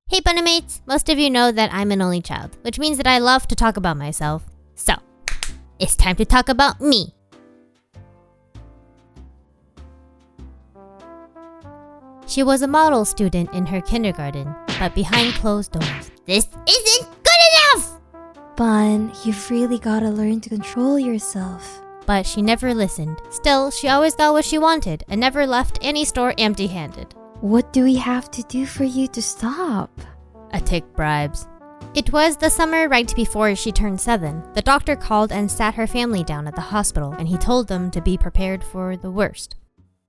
Hey Bunnymates! Most of you know that I'm an only child, which means that I love to talk about myself. So, it's time to talk about me. She was a model student in her kindergarten, but behind closed doors. This isn't good enough! Bun, you've really gotta learn to control yourself. But she never listened. Still, she always got what she wanted and never left any store empty-handed. What do we have to do for you to stop? I take bribes. It was the summer right before she turned 7. The doctor called and sat her family down at the hospital, and he told them to be prepared for the worst.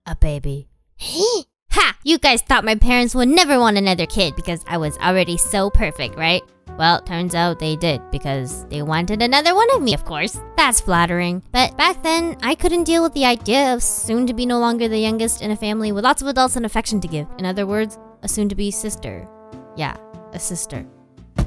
A baby. Ha! You guys thought my parents would never want another kid because I was already so perfect, right? Well, turns out they did, because they wanted another one of me, of course. That's flattering. But back then, I couldn't deal with the idea of soon to be no longer the youngest in a family with lots of adults and affection to give. In other words, a soon-to-be sister. Yeah, a sister.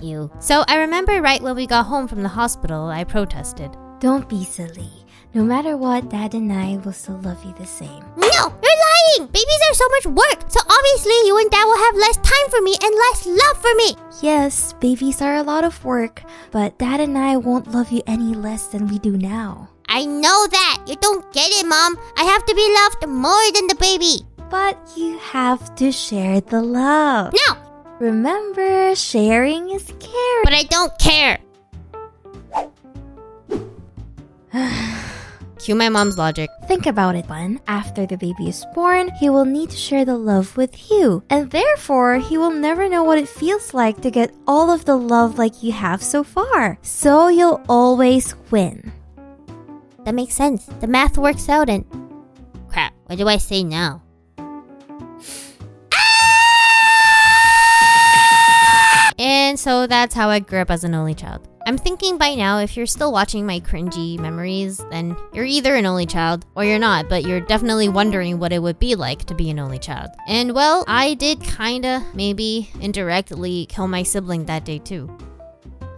Ew. So I remember right when we got home from the hospital, I protested. Don't be silly. No matter what, Dad and I will still love you the same. No! You're lying! Babies are so much work, so obviously you and Dad will have less time for me and less love for me! Yes, babies are a lot of work, but Dad and I won't love you any less than we do now. I know that! You don't get it, Mom! I have to be loved more than the baby! But you have to share the love. No! Remember, sharing is caring. But I don't care! Cue my mom's logic. Think about it, Bun. After the baby is born, he will need to share the love with you. And therefore, he will never know what it feels like to get all of the love like you have so far. So you'll always win. That makes sense. The math works out and... Crap, what do I say now? And so that's how I grew up as an only child. I'm thinking by now, if you're still watching my cringy memories, then you're either an only child or you're not, but you're definitely wondering what it would be like to be an only child. And well, I did kinda, maybe, indirectly kill my sibling that day too.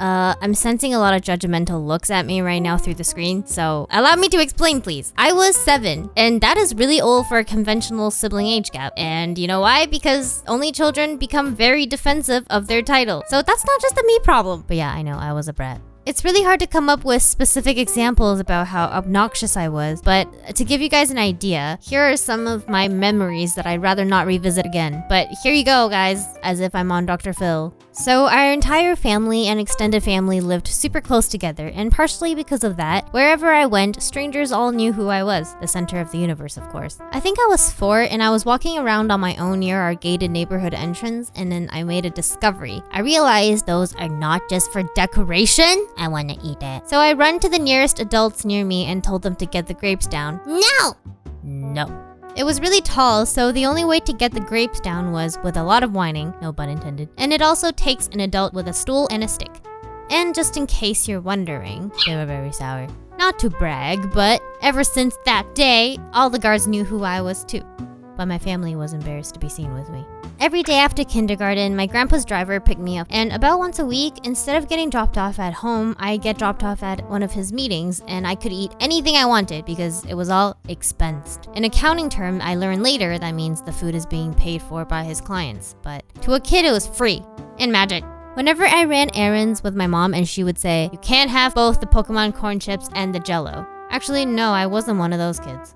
I'm sensing a lot of judgmental looks at me right now through the screen, so allow me to explain, please. I was 7, and that is really old for a conventional sibling age gap. And you know why? Because only children become very defensive of their title. So that's not just a me problem. But yeah, I know, I was a brat. It's really hard to come up with specific examples about how obnoxious I was, but to give you guys an idea, here are some of my memories that I'd rather not revisit again. But here you go, guys, as if I'm on Dr. Phil. So our entire family and extended family lived super close together, and partially because of that, wherever I went, strangers all knew who I was, the center of the universe, of course. I think I was 4, and I was walking around on my own near our gated neighborhood entrance, and then I made a discovery. I realized those are not just for decoration. I want to eat it. So I run to the nearest adults near me and told them to get the grapes down. No! No. It was really tall, so the only way to get the grapes down was with a lot of whining, no pun intended. And it also takes an adult with a stool and a stick. And just in case you're wondering, they were very sour. Not to brag, but ever since that day, all the guards knew who I was too. But my family was embarrassed to be seen with me. Every day after kindergarten, my grandpa's driver picked me up, and about once a week, instead of getting dropped off at home, I get dropped off at one of his meetings, and I could eat anything I wanted because it was all expensed. An accounting term I learned later that means the food is being paid for by his clients, but to a kid it was free and magic. Whenever I ran errands with my mom and she would say, "You can't have both the Pokemon corn chips and the Jell-O." Actually, no, I wasn't one of those kids.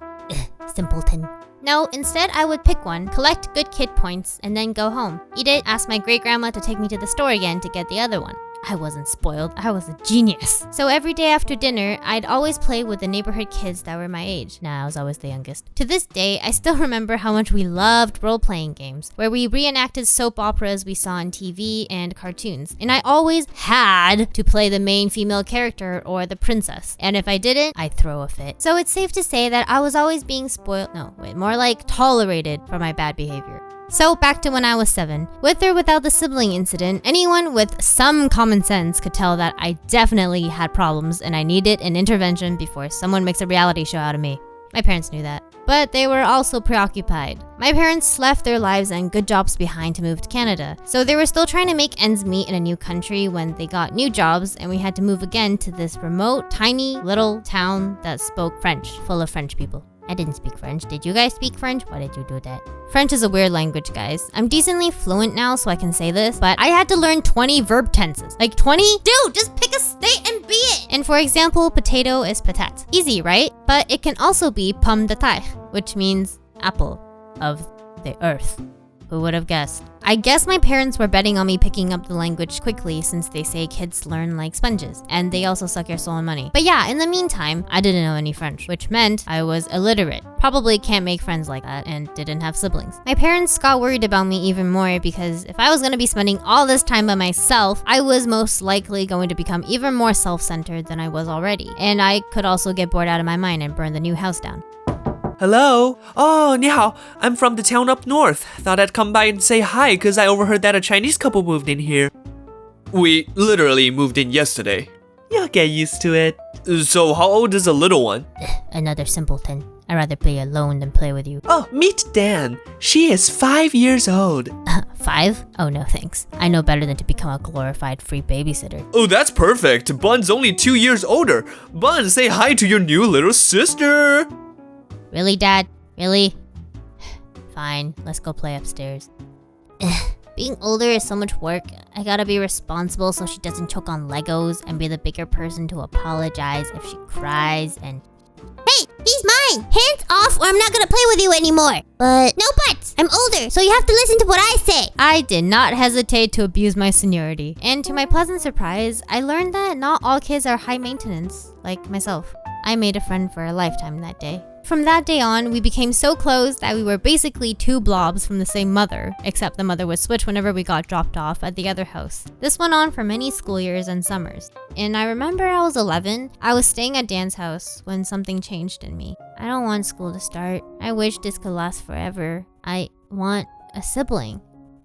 Simpleton. No, instead I would pick one, collect good kid points, and then go home. Eat it, ask my great-grandma to take me to the store again to get the other one. I wasn't spoiled, I was a genius. So every day after dinner, I'd always play with the neighborhood kids that were my age. Nah, I was always the youngest. To this day, I still remember how much we loved role-playing games, where we reenacted soap operas we saw on TV and cartoons. And I always had to play the main female character or the princess. And if I didn't, I'd throw a fit. So it's safe to say that I was always being spoiled, no, wait, more like tolerated for my bad behavior. So back to when I was 7. With or without the sibling incident, anyone with some common sense could tell that I definitely had problems and I needed an intervention before someone makes a reality show out of me. My parents knew that. But they were also preoccupied. My parents left their lives and good jobs behind to move to Canada. So they were still trying to make ends meet in a new country when they got new jobs, and we had to move again to this remote, tiny, little town that spoke French, full of French people. I didn't speak French. Did you guys speak French? Why did you do that? French is a weird language, guys. I'm decently fluent now, so I can say this, but I had to learn 20 verb tenses. Like 20? Dude, just pick a state and be it! And for example, potato is patate. Easy, right? But it can also be pomme de terre, which means apple of the earth. Who would have guessed? I guess my parents were betting on me picking up the language quickly since they say kids learn like sponges, and they also suck your soul and money. But yeah, in the meantime, I didn't know any French, which meant I was illiterate. Probably can't make friends like that and didn't have siblings. My parents got worried about me even more because if I was gonna be spending all this time by myself, I was most likely going to become even more self-centered than I was already. And I could also get bored out of my mind and burn the new house down. Hello? Oh, 你好. I'm from the town up north. Thought I'd come by and say hi because I overheard that a Chinese couple moved in here. We literally moved in yesterday. You'll get used to it. So how old is the little one? Another simpleton. I'd rather play alone than play with you. Oh, meet Dan. She is 5 years old. 5? Oh no thanks. I know better than to become a glorified free babysitter. Oh, that's perfect. Bun's only 2 years older. Bun, say hi to your new little sister. Really, Dad? Really? Fine, let's go play upstairs. Being older is so much work. I gotta be responsible so she doesn't choke on Legos and be the bigger person to apologize if she cries and... Hey, he's mine! Hands off or I'm not gonna play with you anymore! But... No buts! I'm older, so you have to listen to what I say! I did not hesitate to abuse my seniority. And to my pleasant surprise, I learned that not all kids are high maintenance, like myself. I made a friend for a lifetime that day. From that day on, we became so close that we were basically two blobs from the same mother, except the mother would switch whenever we got dropped off at the other house. This went on for many school years and summers. And I remember I was 11, I was staying at Dan's house when something changed in me. I don't want school to start. I wish this could last forever. I want a sibling.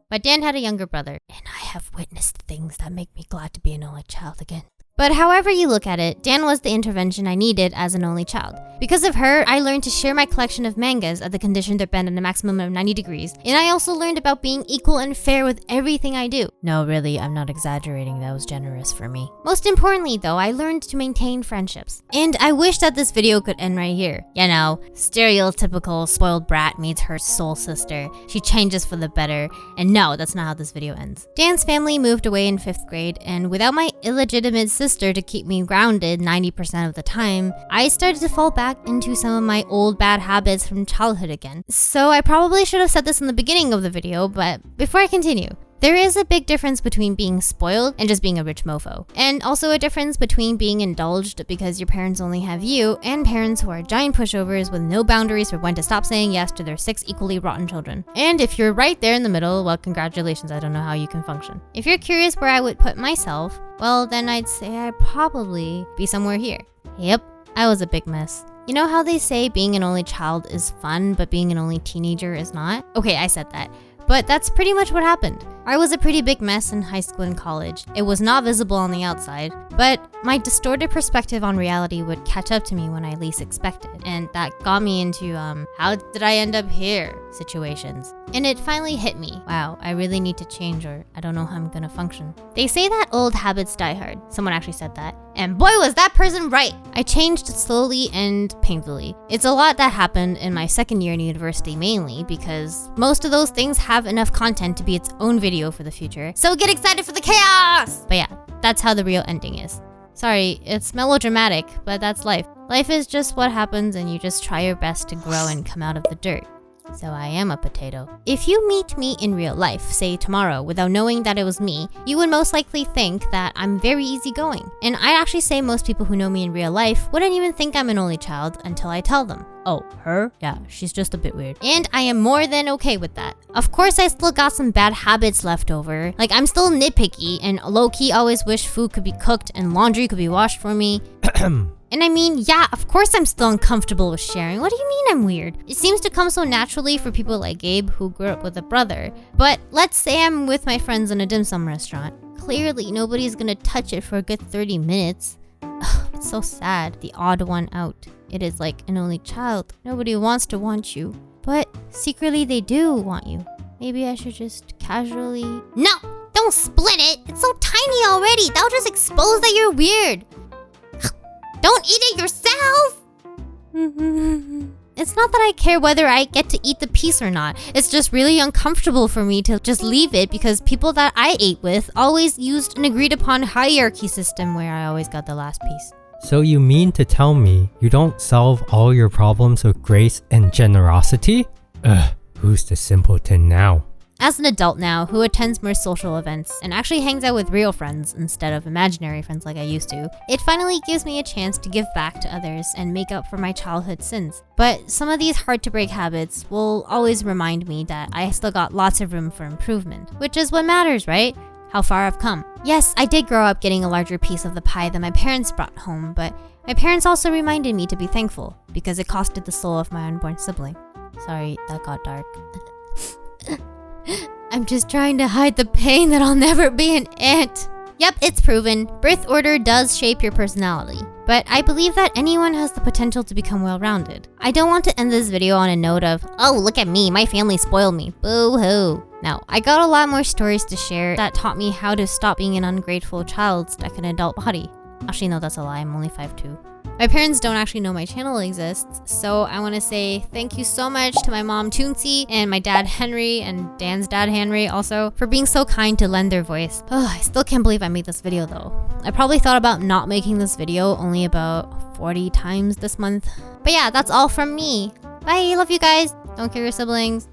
But Dan had a younger brother, and I have witnessed things that make me glad to be an only child again. But however you look at it, Dan was the intervention I needed as an only child. Because of her, I learned to share my collection of mangas at the condition they're bent at a maximum of 90 degrees. And I also learned about being equal and fair with everything I do. No, really, I'm not exaggerating. That was generous for me. Most importantly, though, I learned to maintain friendships. And I wish that this video could end right here. You know, stereotypical spoiled brat meets her soul sister. She changes for the better. And no, that's not how this video ends. Dan's family moved away in 5th grade, and without my illegitimate sister to keep me grounded 90% of the time, I started to fall back into some of my old bad habits from childhood again. So I probably should have said this in the beginning of the video, but before I continue, there is a big difference between being spoiled and just being a rich mofo. And also a difference between being indulged because your parents only have you and parents who are giant pushovers with no boundaries for when to stop saying yes to their 6 equally rotten children. And if you're right there in the middle, well, congratulations, I don't know how you can function. If you're curious where I would put myself, well, then I'd say I'd probably be somewhere here. Yep, I was a big mess. You know how they say being an only child is fun, but being an only teenager is not? Okay, I said that. But that's pretty much what happened. I was a pretty big mess in high school and college. It was not visible on the outside, but my distorted perspective on reality would catch up to me when I least expected. And that got me into, how did I end up here situations. And it finally hit me. Wow, I really need to change or I don't know how I'm gonna function. They say that old habits die hard. Someone actually said that. And boy, was that person right! I changed slowly and painfully. It's a lot that happened in my 2nd year in university mainly because most of those things have enough content to be its own video for the future. So get excited for the chaos! But yeah, that's how the real ending is. Sorry, it's melodramatic, but that's life. Life is just what happens and you just try your best to grow and come out of the dirt. So I am a potato. If you meet me in real life, say tomorrow, without knowing that it was me, you would most likely think that I'm very easygoing. And I'd actually say most people who know me in real life wouldn't even think I'm an only child until I tell them. Oh, her? Yeah, she's just a bit weird. And I am more than okay with that. Of course, I still got some bad habits left over. Like, I'm still nitpicky and low-key always wish food could be cooked and laundry could be washed for me. And I mean, yeah, of course I'm still uncomfortable with sharing. What do you mean I'm weird? It seems to come so naturally for people like Gabe who grew up with a brother. But let's say I'm with my friends in a dim sum restaurant. Clearly, nobody's gonna touch it for a good 30 minutes. Ugh, it's so sad. The odd one out. It is like an only child. Nobody wants to want you. But secretly they do want you. Maybe I should just casually... No! Don't split it! It's so tiny already! That'll just expose that you're weird! Don't eat it yourself! It's not that I care whether I get to eat the piece or not. It's just really uncomfortable for me to just leave it because people that I ate with always used an agreed upon hierarchy system where I always got the last piece. So you mean to tell me you don't solve all your problems with grace and generosity? Ugh, who's the simpleton now? As an adult now who attends more social events and actually hangs out with real friends instead of imaginary friends like I used to, it finally gives me a chance to give back to others and make up for my childhood sins. But some of these hard to break habits will always remind me that I still got lots of room for improvement, which is what matters, right? How far I've come. Yes, I did grow up getting a larger piece of the pie than my parents brought home, but my parents also reminded me to be thankful because it costed the soul of my unborn sibling. Sorry, that got dark. I'm just trying to hide the pain that I'll never be an aunt. Yep, it's proven. Birth order does shape your personality. But I believe that anyone has the potential to become well-rounded. I don't want to end this video on a note of, oh, look at me, my family spoiled me. Boo-hoo. Now, I got a lot more stories to share that taught me how to stop being an ungrateful child stuck in an adult body. Actually, no, that's a lie. I'm only 5'2". My parents don't actually know my channel exists, so I want to say thank you so much to my mom Toonsy and my dad Henry and Dan's dad Henry also for being so kind to lend their voice. Oh, I still can't believe I made this video though. I probably thought about not making this video only about 40 times this month. But yeah, that's all from me. Bye, love you guys. Don't kill your siblings.